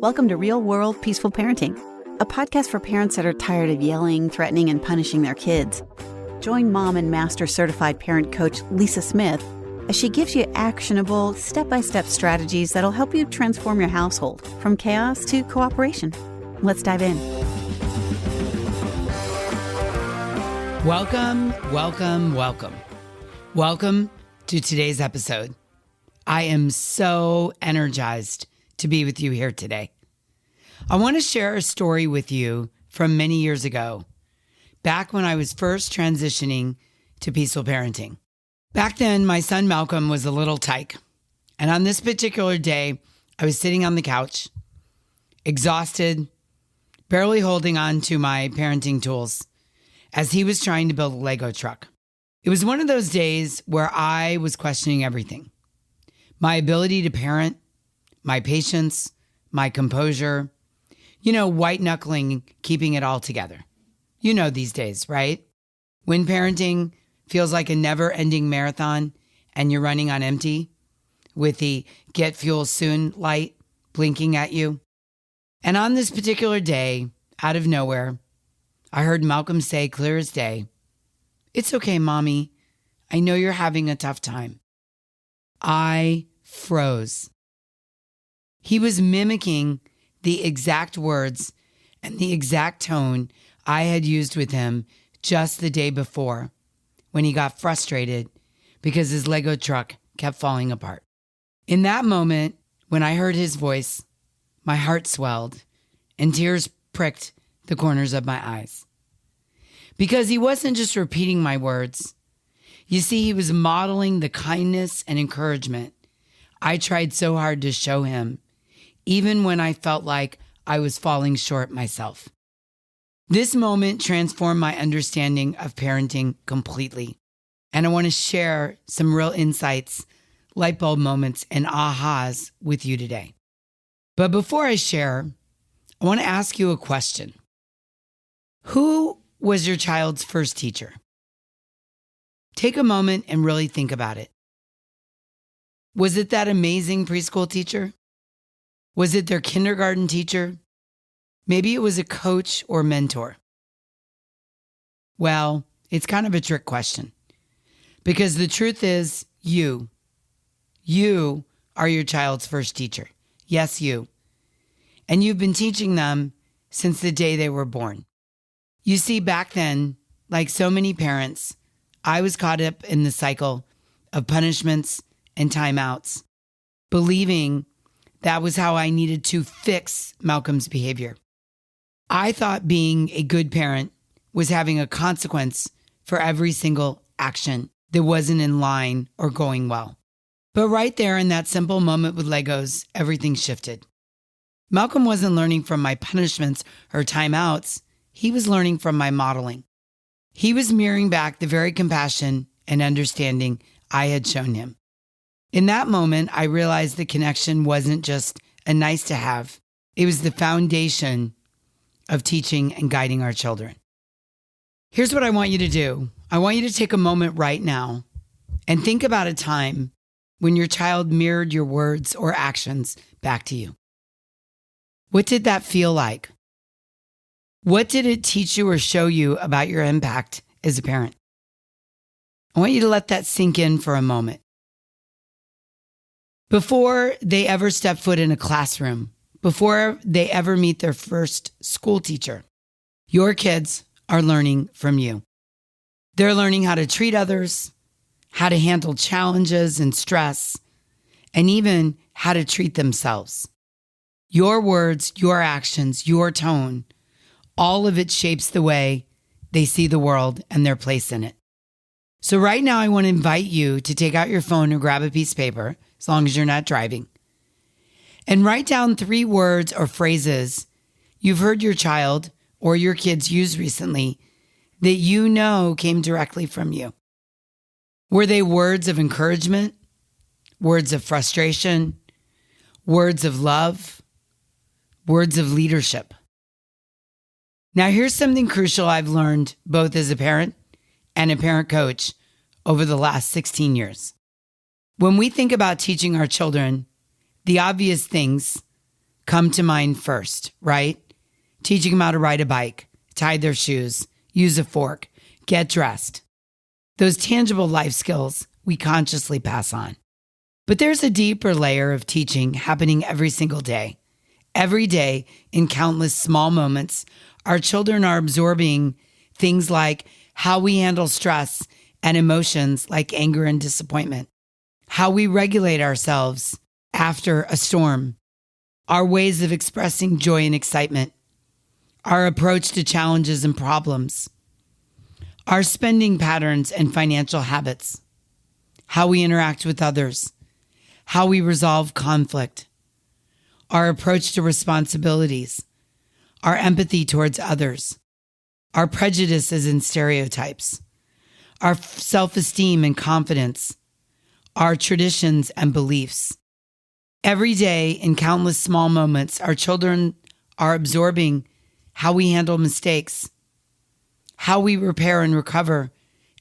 Welcome to Real World Peaceful Parenting, a podcast for parents that are tired of yelling, threatening, and punishing their kids. Join mom and master certified parent coach Lisa Smith as she gives you actionable, step-by-step strategies that'll help you transform your household from chaos to cooperation. Let's dive in. Welcome to today's episode. I am so energized to be with you here today. I want to share a story with you from many years ago, back when I was first transitioning to peaceful parenting. Back then, my son Malcolm was a little tyke, and on this particular day, I was sitting on the couch, exhausted, barely holding on to my parenting tools, as he was trying to build a Lego truck. It was one of those days where I was questioning everything. My ability to parent, my patience, my composure, white knuckling, keeping it all together. You know these days, right? When parenting feels like a never ending marathon and you're running on empty with the get fuel soon light blinking at you. And on this particular day, out of nowhere, I heard Malcolm say clear as day, "It's okay, Mommy. I know you're having a tough time." I froze. He was mimicking the exact words and the exact tone I had used with him just the day before when he got frustrated because his Lego truck kept falling apart. In that moment, when I heard his voice, my heart swelled and tears pricked the corners of my eyes. Because he wasn't just repeating my words. You see, he was modeling the kindness and encouragement I tried so hard to show him, even when I felt like I was falling short myself. This moment transformed my understanding of parenting completely. And I want to share some real insights, light bulb moments, and ahas with you today. But before I share, I want to ask you a question. Who was your child's first teacher? Take a moment and really think about it. Was it that amazing preschool teacher? Was it their kindergarten teacher? Maybe it was a coach or mentor. Well, it's kind of a trick question because the truth is you are your child's first teacher. Yes, you. And you've been teaching them since the day they were born. You see, back then, like so many parents, I was caught up in the cycle of punishments and timeouts, believing that was how I needed to fix Malcolm's behavior. I thought being a good parent was having a consequence for every single action that wasn't in line or going well. But right there in that simple moment with Legos, everything shifted. Malcolm wasn't learning from my punishments or timeouts. He was learning from my modeling. He was mirroring back the very compassion and understanding I had shown him. In that moment, I realized the connection wasn't just a nice to have. It was the foundation of teaching and guiding our children. Here's what I want you to do. I want you to take a moment right now and think about a time when your child mirrored your words or actions back to you. What did that feel like? What did it teach you or show you about your impact as a parent? I want you to let that sink in for a moment. Before they ever step foot in a classroom, before they ever meet their first school teacher, your kids are learning from you. They're learning how to treat others, how to handle challenges and stress, and even how to treat themselves. Your words, your actions, your tone, all of it shapes the way they see the world and their place in it. So right now, I want to invite you to take out your phone or grab a piece of paper, as long as you're not driving, and write down 3 words or phrases you've heard your child or your kids use recently that you know came directly from you. Were they words of encouragement, words of frustration, words of love, words of leadership? Now, here's something crucial I've learned both as a parent and a parent coach over the last 16 years. When we think about teaching our children, the obvious things come to mind first, right? Teaching them how to ride a bike, tie their shoes, use a fork, get dressed. Those tangible life skills we consciously pass on. But there's a deeper layer of teaching happening every single day. Every day, in countless small moments, our children are absorbing things like how we handle stress and emotions like anger and disappointment, how we regulate ourselves after a storm, our ways of expressing joy and excitement, our approach to challenges and problems, our spending patterns and financial habits, how we interact with others, how we resolve conflict, our approach to responsibilities, our empathy towards others, our prejudices and stereotypes, our self-esteem and confidence, our traditions and beliefs. Every day, in countless small moments, our children are absorbing how we handle mistakes, how we repair and recover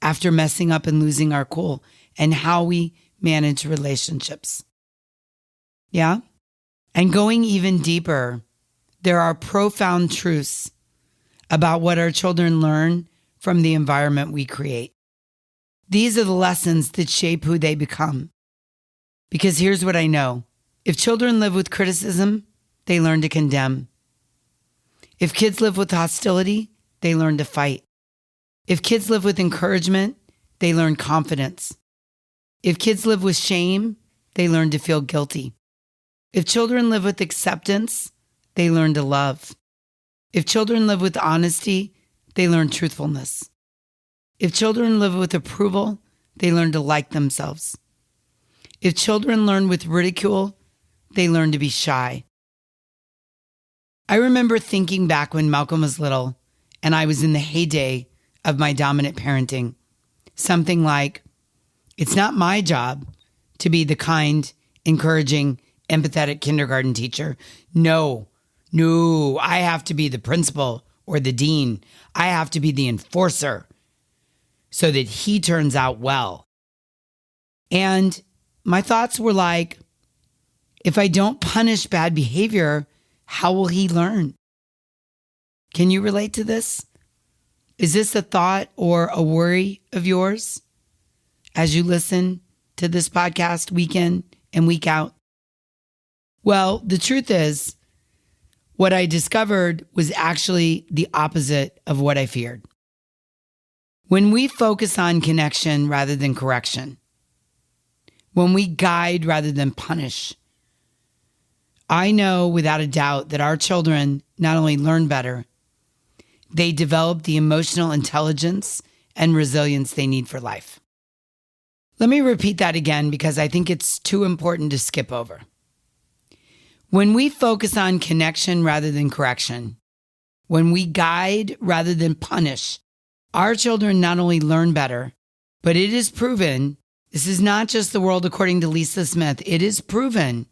after messing up and losing our cool, and how we manage relationships. Yeah? And going even deeper, there are profound truths about what our children learn from the environment we create. These are the lessons that shape who they become. Because here's what I know. If children live with criticism, they learn to condemn. If kids live with hostility, they learn to fight. If kids live with encouragement, they learn confidence. If kids live with shame, they learn to feel guilty. If children live with acceptance, they learn to love. If children live with honesty, they learn truthfulness. If children live with approval, they learn to like themselves. If children learn with ridicule, they learn to be shy. I remember thinking back when Malcolm was little and I was in the heyday of my dominant parenting. Something like, it's not my job to be the kind, encouraging, empathetic kindergarten teacher. No, I have to be the principal or the dean. I have to be the enforcer so that he turns out well. And my thoughts were like, if I don't punish bad behavior, how will he learn? Can you relate to this? Is this a thought or a worry of yours as you listen to this podcast week in and week out? Well, the truth is, what I discovered was actually the opposite of what I feared. When we focus on connection rather than correction, when we guide rather than punish, I know without a doubt that our children not only learn better, they develop the emotional intelligence and resilience they need for life. Let me repeat that again because I think it's too important to skip over. When we focus on connection rather than correction, when we guide rather than punish, our children not only learn better, but it is proven, this is not just the world according to Lisa Smith, it is proven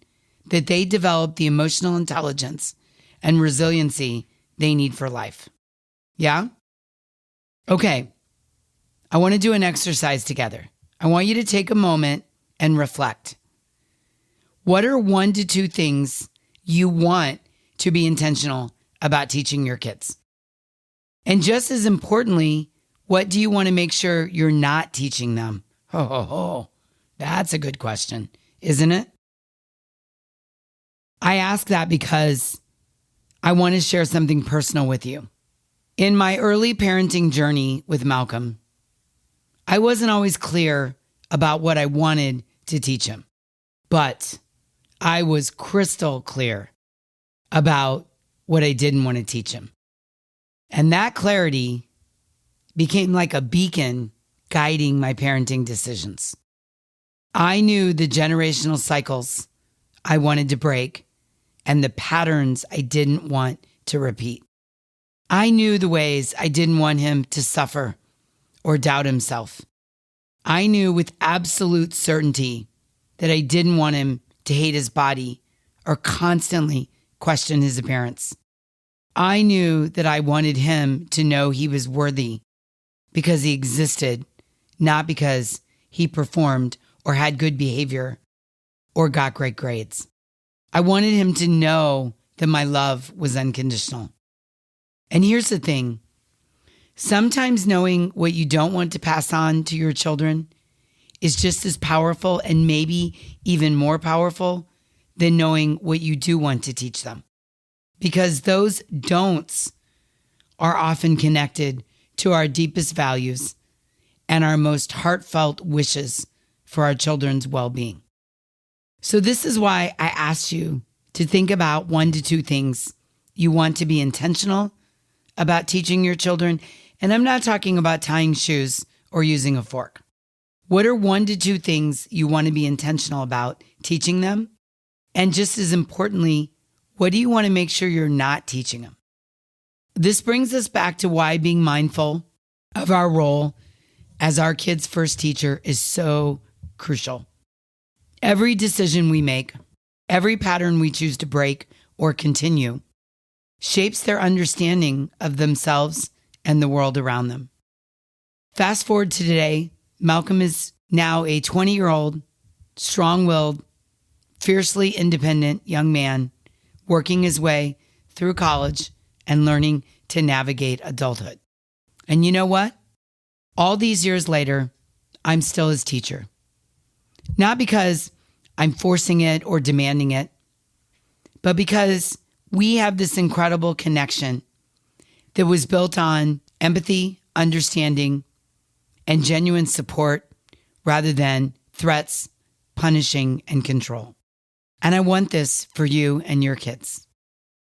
that they develop the emotional intelligence and resiliency they need for life. Yeah? Okay. I want to do an exercise together. I want you to take a moment and reflect. What are 1 to 2 things you want to be intentional about teaching your kids? And just as importantly, what do you want to make sure you're not teaching them? That's a good question, isn't it? I ask that because I want to share something personal with you. In my early parenting journey with Malcolm, I wasn't always clear about what I wanted to teach him, but I was crystal clear about what I didn't want to teach him. And that clarity became like a beacon guiding my parenting decisions. I knew the generational cycles I wanted to break and the patterns I didn't want to repeat. I knew the ways I didn't want him to suffer or doubt himself. I knew with absolute certainty that I didn't want him to hate his body or constantly question his appearance. I knew that I wanted him to know he was worthy because he existed, not because he performed or had good behavior or got great grades. I wanted him to know that my love was unconditional. And here's the thing. Sometimes knowing what you don't want to pass on to your children is just as powerful and maybe even more powerful than knowing what you do want to teach them. Because those don'ts are often connected to our deepest values and our most heartfelt wishes for our children's well-being. So this is why I asked you to think about 1 to 2 things you want to be intentional about teaching your children. And I'm not talking about tying shoes or using a fork. What are 1 to 2 things you want to be intentional about teaching them? And just as importantly, what do you want to make sure you're not teaching them? This brings us back to why being mindful of our role as our kids' first teacher is so crucial. Every decision we make, every pattern we choose to break or continue, shapes their understanding of themselves and the world around them. Fast forward to today, Malcolm is now a 20-year-old, strong-willed, fiercely independent young man working his way through college and learning to navigate adulthood. And you know what? All these years later, I'm still his teacher. Not because I'm forcing it or demanding it, but because we have this incredible connection that was built on empathy, understanding, and genuine support rather than threats, punishing, and control. And I want this for you and your kids.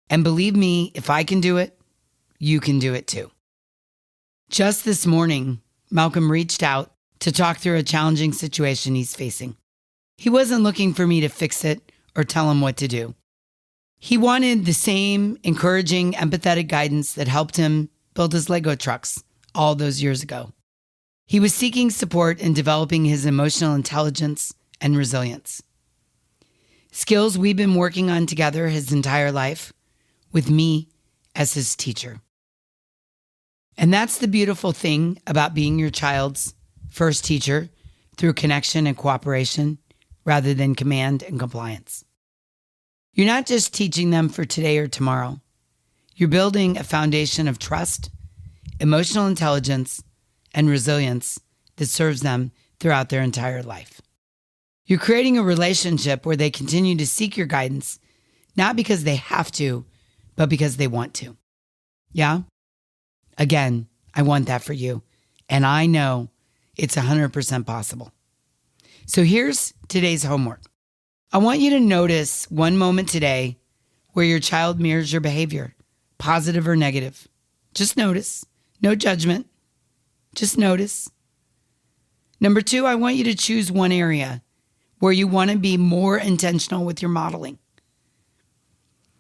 And believe me, if I can do it, you can do it too. Just this morning, Malcolm reached out to talk through a challenging situation he's facing. He wasn't looking for me to fix it or tell him what to do. He wanted the same encouraging, empathetic guidance that helped him build his Lego trucks all those years ago. He was seeking support in developing his emotional intelligence and resilience. Skills we've been working on together his entire life, with me as his teacher. And that's the beautiful thing about being your child's first teacher through connection and cooperation rather than command and compliance. You're not just teaching them for today or tomorrow. You're building a foundation of trust, emotional intelligence, and resilience that serves them throughout their entire life. You're creating a relationship where they continue to seek your guidance, not because they have to, but because they want to. Yeah? Again, I want that for you. And I know it's 100% possible. So here's today's homework. I want you to notice one moment today where your child mirrors your behavior, positive or negative. Just notice. No judgment. Just notice. Number 2, I want you to choose one area where you want to be more intentional with your modeling.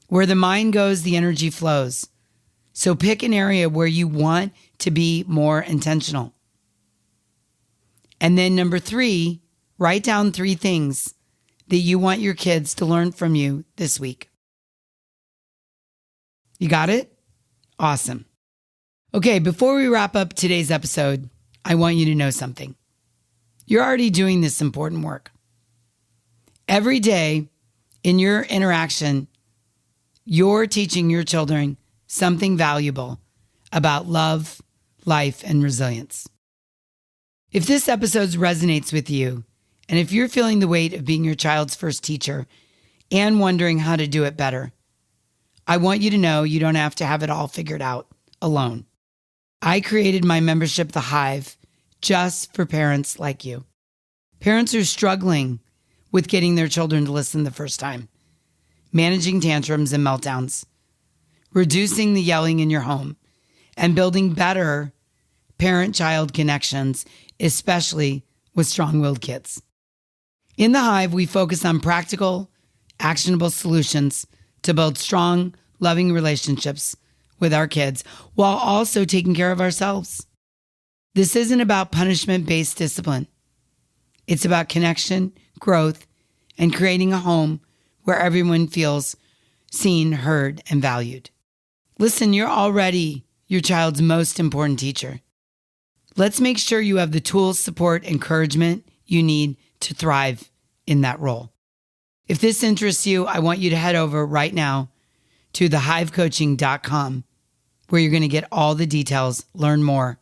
Where the mind goes, the energy flows. So pick an area where you want to be more intentional. And then number 3, write down 3 things that you want your kids to learn from you this week. You got it? Awesome. Okay, before we wrap up today's episode, I want you to know something. You're already doing this important work. Every day in your interaction, you're teaching your children something valuable about love, life, and resilience. If this episode resonates with you, and if you're feeling the weight of being your child's first teacher and wondering how to do it better, I want you to know you don't have to have it all figured out alone. I created my membership, The Hive, just for parents like you. Parents who are struggling with getting their children to listen the first time, managing tantrums and meltdowns, reducing the yelling in your home, and building better parent-child connections, especially with strong-willed kids. In The Hive, we focus on practical, actionable solutions to build strong, loving relationships with our kids while also taking care of ourselves. This isn't about punishment-based discipline. It's about connection, growth, and creating a home where everyone feels seen, heard, and valued. Listen, you're already your child's most important teacher. Let's make sure you have the tools, support, encouragement you need to thrive in that role. If this interests you, I want you to head over right now to thehivecoaching.com, where you're going to get all the details, learn more,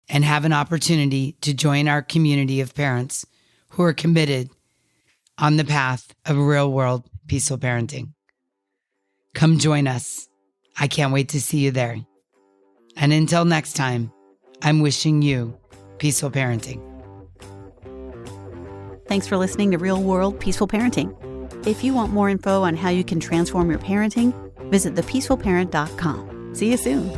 and have an opportunity to join our community of parents who are committed on the path of real-world peaceful parenting. Come join us. I can't wait to see you there. And until next time, I'm wishing you peaceful parenting. Thanks for listening to Real World Peaceful Parenting. If you want more info on how you can transform your parenting, visit thepeacefulparent.com. See you soon.